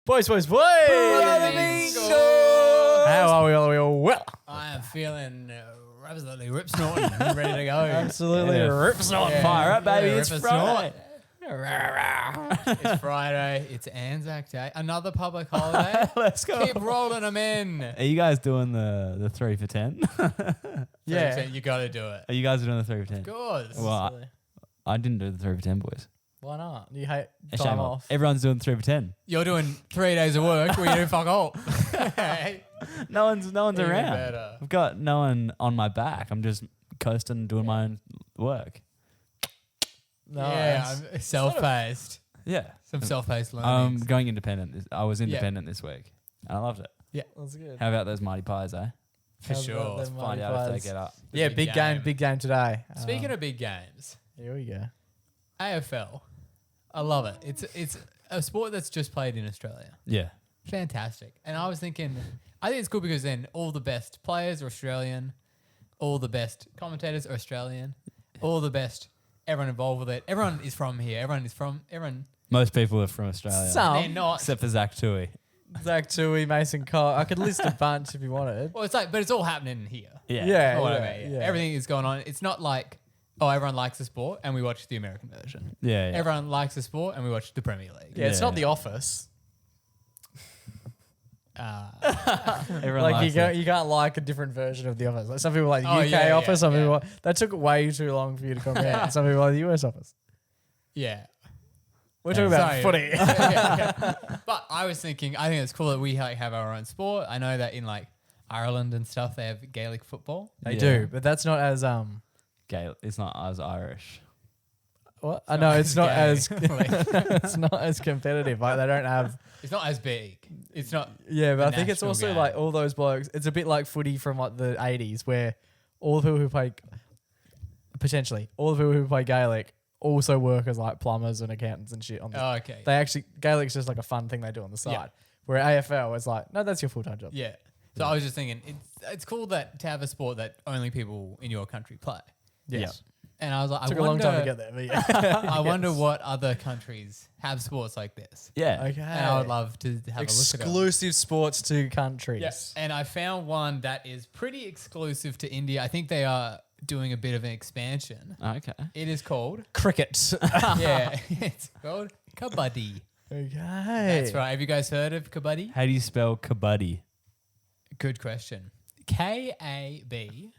Boys. How are we all? Well, I am feeling absolutely rip snorting, ready to go. absolutely rip snorting. Fire up, baby. Yeah, It's rip Friday. It's Friday. It's Anzac Day. Another public holiday. Let's go. Keep rolling them in. Are you guys doing the 3 for 10? Yeah. You got to do it. Are you guys doing the 3 for 10? Of course. Well, I didn't do the 3 for 10, boys. Why not? You hate Shame time on. off. Everyone's doing 3 for 10. You're doing 3 days of work where you do fuck all. No one's Even around. better. I've got no one on my back. I'm just coasting, doing my own work. Yeah, I'm self-paced. Yeah. Some self-paced I'm learning. going independent. I was independent this week, and I loved it. That's good. How about those Mighty Pies, eh? For How's sure. about Let's them Find Mighty out if Pies? they get up. Yeah, big big game today. Speaking of big games, here we go. AFL. I love it. It's a sport that's just played in Australia. Yeah. Fantastic. And I was thinking, I think it's cool because then all the best players are Australian, all the best commentators are Australian, all the best, everyone involved with it. Everyone is from here. Everyone. Most people are from Australia. They're not. Except for Zach Tui. Zach Tui, Mason Cole. I could list a bunch if you wanted. Well, but it's all happening here. Yeah. Yeah, Or yeah, whatever, yeah. Everything is going on. It's not like, oh, everyone likes the sport and we watch the American version. Yeah. Everyone likes the sport and we watch the Premier League. Yeah, it's Yeah. not The Office. Everyone Like likes you can't like a different version of The Office. Like some people like the Oh, UK yeah, Office. Some yeah. people that took way too long for you to comprehend. Some people like the US Office. Yeah. We're talking about Sorry. footy. Yeah. But I was thinking, I think it's cool that we have our own sport. I know that in like Ireland and stuff, they have Gaelic football. They Yeah. do, but that's not as Gay. It's not as Irish. What? I know it's not gay. as it's not as competitive. Like they don't have. It's not as big. It's not. Yeah, but The I think it's national also game. like all those blokes. It's a bit like footy from like the 80s, where all the people who play potentially all the people who play Gaelic also work as like plumbers and accountants and shit on the Oh, okay. They actually Gaelic's just like a fun thing they do on the side. Yeah. Where AFL is like, no, that's your full time job. Yeah. So I was just thinking, it's cool that to have a sport that only people in your country play. Yes. And I was like, Took I a long wonder, time to get there, but yeah. I wonder what other countries have sports like this. Yeah. Okay. And I would love to have a look at it. exclusive sports to countries. Yes. And I found one that is pretty exclusive to India. I think they are doing a bit of an expansion. Okay. It is called, Cricket. yeah, it's called Kabaddi. Okay. That's right. Have you guys heard of Kabaddi? How do you spell Kabaddi? Good question. Kabaddi.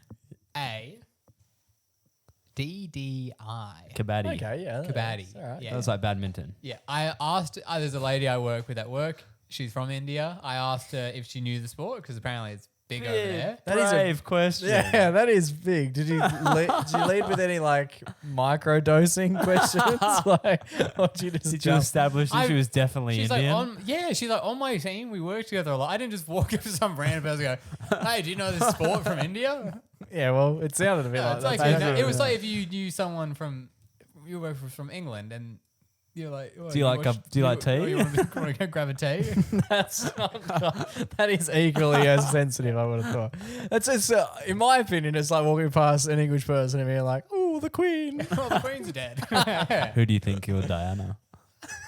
Kabaddi. Okay, yeah. Kabaddi. that's all right. Yeah. That was like badminton. Yeah. I asked, there's a lady I work with at work. She's from India. I asked her if she knew the sport because apparently it's big over there. That is a- Brave question. Yeah, that is big. Did you lead with any like micro dosing questions? Like, or did you just Did you jump? establish that she was definitely She's Indian? like she's like on my team. We work together a lot. I didn't just walk up to some random person and go, "Hey, do you know this sport from India?" Yeah, well, it sounded a bit No, like it's that. like That's it was what like if you knew someone from from England and you're like, Do you like tea? You want to go grab a tea? That's not, that is equally as sensitive, I would have thought. It's in my opinion, it's like walking past an English person and being like, "Oh, the Queen." Well, the Queen's dead. Who do you think killed Diana?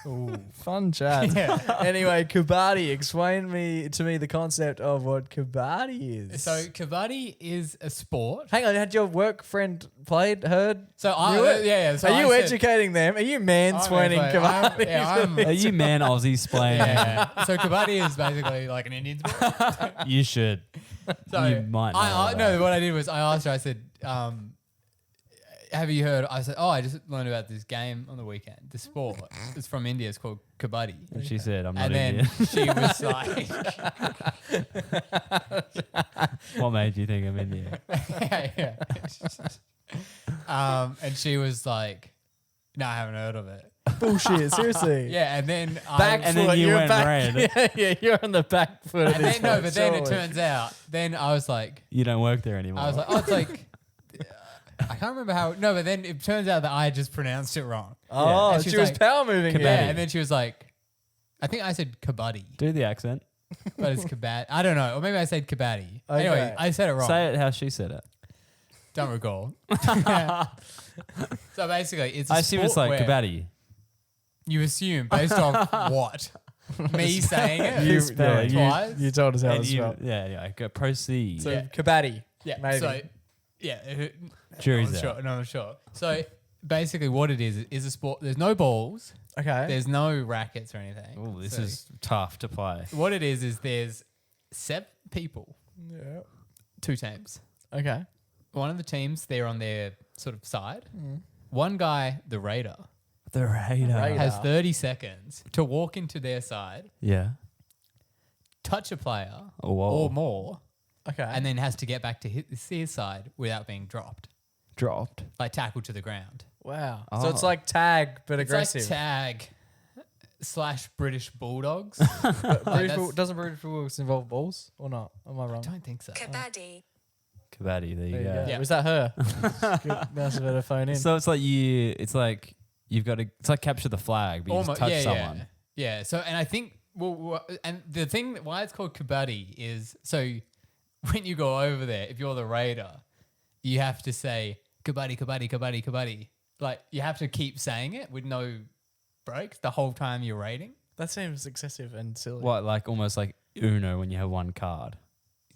Ooh, fun chat. Anyway, Kabaddi. Explain to me the concept of what Kabaddi is. So Kabaddi is a sport. Hang on, had your work friend heard? So Knew it? So Are I you said- educating them? Are you mansplaining I'm- Kabaddi? I'm- Are you man Aussie splaining? Yeah. So Kabaddi is basically like an Indian sport. You should. So You might know I that. no. What I did was I asked her. I said, "Have you heard?" I said, "Oh, I just learned about this game on the weekend. The sport. It's from India. It's called Kabaddi." And she said, I'm not And then Indian. she was like, What made you think I'm Indian? yeah. And she was like, "No, I haven't heard of it." Bullshit, seriously. Yeah, and then Back And foot, then you you're went back, red. Yeah, you're on the back foot of and this then, no, one, but then it surely. turns out. Then I was like, You don't work there anymore. I was like, oh, it's like. I can't remember how. No, but then it turns out that I just pronounced it wrong. Oh, And she she's was like, power moving Kabaddi. Yeah, here. and then she was like, I think I said Kabaddi, do the accent. but it's Kabaddi. I don't know. Or maybe I said Kabaddi. Okay. Anyway, I said it wrong. Say it how she said it. Don't recall. So basically, it's a I assume it's sport like where Kabaddi. You assume based on what? me saying it. You, spell it twice. you told us how And to you, spell. yeah, go proceed. So Yeah. Kabaddi. Yeah. Maybe. So, yeah. Jury's I'm out. sure. No, I'm sure. So basically, what it is a sport. There's no balls. Okay. There's no rackets or anything. Oh, this So is tough to play. what it is there's 7 people, Yeah. 2 teams. Okay. One of the teams, they're on their sort of side. One guy, the raider, The radar. Radar. has 30 seconds to walk into their side, Yeah. touch a player Oh, whoa. or more, Okay. and then has to get back to his side without being dropped, Dropped. like tackled to the ground. wow. Oh. So it's like tag but aggressive. It's like tag / British Bulldogs. British that's- doesn't British Bulldogs involve balls or not? Am I I wrong? don't think so. Kabaddi. Kabaddi, there you There you go. go. Yeah. Was that her? Good. Must have had her phone in. So it's like you've got to, it's like capture the flag, but you just touch someone. Yeah. So, and I think, and the thing why it's called Kabaddi is so when you go over there, if you're the raider, you have to say Kabaddi, Kabaddi, Kabaddi, Kabaddi. Like you have to keep saying it with no breaks the whole time you're raiding. That seems excessive and silly. What, like almost like Uno when you have one card.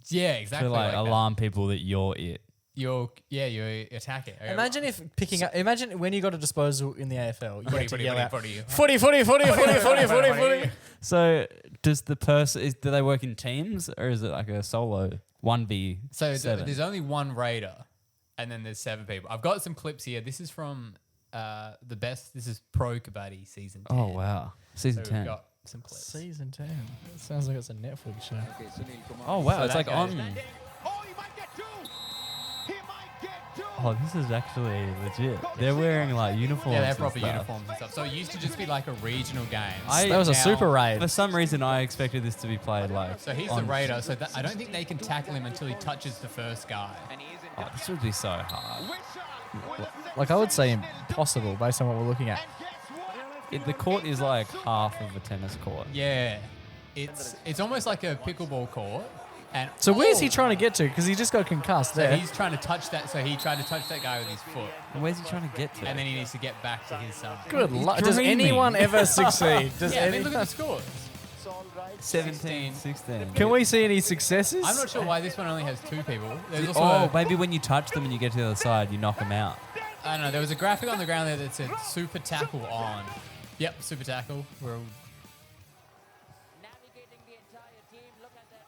Yeah, exactly. To like that. alarm people that you're it. You attack it. Imagine if picking up. Imagine when you got a disposal in the AFL. You had to yell out, footy. footy, footy, footy, footy, footy, footy, footy. So does the person, do they work in teams or is it like a solo 1v7? So there's only one raider, and then there's 7 people. I've got some clips here. This is from the best. This is Pro Kabaddi season 10. Oh, wow. Season So 10. we've got some clips. Season 10. It sounds like it's a Netflix show. Oh, wow. So It's that like goes- on. Oh, he might get 2. He might get 2. Oh, this is actually legit. They're wearing like uniforms. Yeah, they and have proper stuff. uniforms and stuff. So it used to just be like a regional game. That was a Now- super raid. For some reason, I expected this to be played like. So he's the on- raider. So I don't think they can tackle him until he touches the first guy. Oh, this would be so hard. Like I would say impossible based on what we're looking at. The court is like half of a tennis court. Yeah, it's almost like a pickleball court. And So where's he trying to get to? Because he just got concussed So there. he's trying to touch that. So he tried to touch that guy with his foot, And where's he trying to get to? and then he needs to get back to his side. Good He's luck. Does dreaming. anyone ever succeed? Does Yeah, I mean, look anyone? at the scores. 17, 16. Can we see any successes? I'm not sure why this one only has 2 people. There's also Oh, maybe when you touch them and you get to the other side, you knock them out. I don't know. There was a graphic on the ground there that said "super tackle on." Yep, super tackle. We're Navigating the entire team. Look at that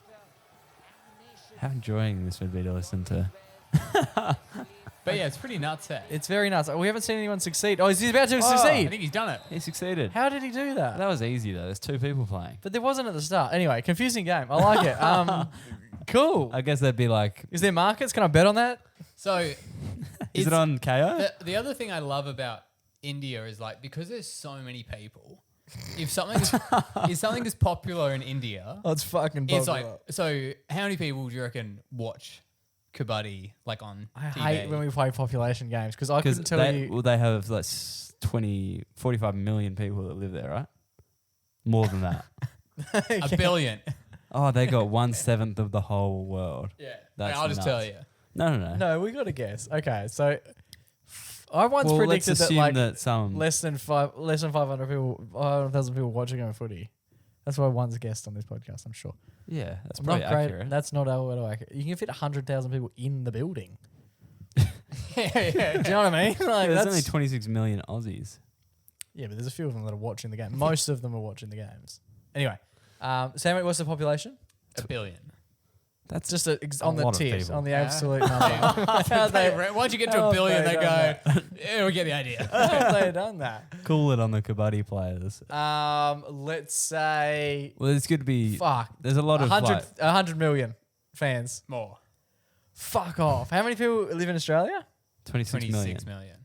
animation. How enjoying this would be to listen to. but yeah, it's pretty nuts. It's very nuts. We haven't seen anyone succeed. Oh, is he about to I succeed? think he's done it. He succeeded. How did he do that? That was easy though. There's 2 people playing. But there wasn't at the start. Anyway, confusing game. I like it. Cool. I guess they'd be like, Is there markets? Can I bet on that? So is it on KO? the other thing I love about India is like because there's so many people. If something if something is popular in India, Oh, it's fucking it's like so. How many people do you reckon watch Kabaddi like on I TV? hate when we play population games because I Because couldn't tell you. well, they have like 45 million people that live there, right? More than that. a billion. Oh, they got 1/7 of the whole world. Yeah, That's I'll just nuts. tell you. No. No, we got to guess. Okay, so I once Well, predicted let's that assume like that some. less than 500 people, 500,000 people watching on footy. That's what I once guessed on this podcast. I'm sure. Yeah, that's I'm probably not great. accurate. That's not how accurate. You can fit 100,000 people in the building. yeah. Do you know what I mean? Like There's that's only 26 million Aussies. yeah, but there's a few of them that are watching the game. Most of them are watching the games. Anyway, Sam, what's the population? A billion. That's Just on the lot of tit, people. on the absolute number. How they, Once you get to how a billion, have they they go, done yeah, we get the idea. how have they done that? cool it on the Kabaddi players. Let's say Well, it's good to be. fuck. There's a lot of 100 million fans. More. Fuck off. How many people live in Australia? 26 million 26 million.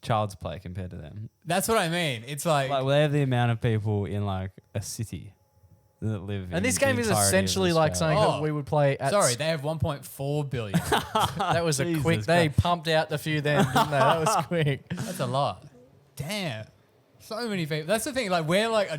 child's play compared to them. That's what I mean. It's like, Like, they have the amount of people in like a city that live. And this in the game is entirety of essentially like something Australia. that we would play at. sorry, they have 1.4 billion. That was a Jesus quick. They Christ. pumped out a few then, didn't they? That was quick. That's a lot. Damn. So many people. That's the thing. Like, we're like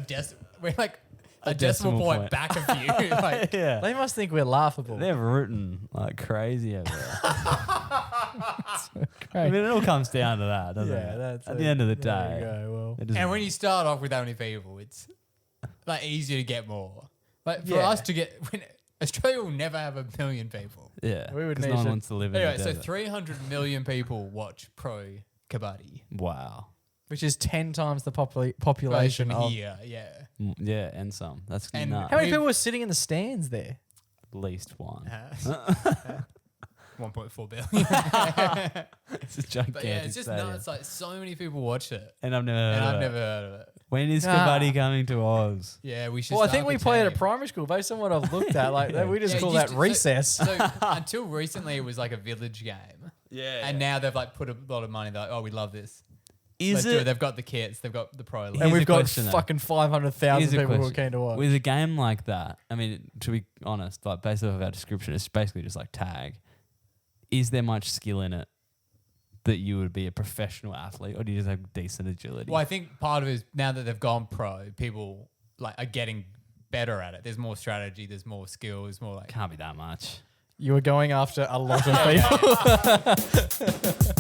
we're like a decimal point back a few. Like, Yeah, They must think we're laughable. they're rooting like crazy over there. I Great. mean, it all comes down to that, doesn't Yeah, it? that's At it. the end of the There you day. go, well. it doesn't- and when you start off with that many people, it's like easier to get more. Like for Yeah. us to get, Australia will never have 1 million people. Yeah, We would because need no one to- wants to live in Anyway, the so desert. 300 million people watch pro kabaddi. Wow. Which is 10 times the population of. here, yeah. Yeah, and some. That's And nuts. How many We've- people were sitting in the stands there? At least one. 1.4 billion. It's a gigantic But yeah, it's just stadium. nuts. Like so many people watch it, And I've never heard and of I've it. never heard of it. When is Nah. Kabaddi coming to Oz? Yeah, we should. Well, I start think we the played at a team. primary school based on what I've looked at. Like we just Yeah, call used that to- recess. So until recently, it was like a village game, Yeah. and now they've like put a lot of money. They're like, oh, we love this. is Let's do it. it They've got the kits. They've got the pro league. and Here's we've a got question, though. fucking 500,000 Here's a people who are question. keen to watch. with a game like that? I mean, to be honest, like based off of our description, it's basically just like tag. Is there much skill in it that you would be a professional athlete, or do you just have decent agility? Well, I think part of it is now that they've gone pro, people like are getting better at it. There's more strategy. There's more skill. There's more like. Can't be that much. You were going after a lot of people.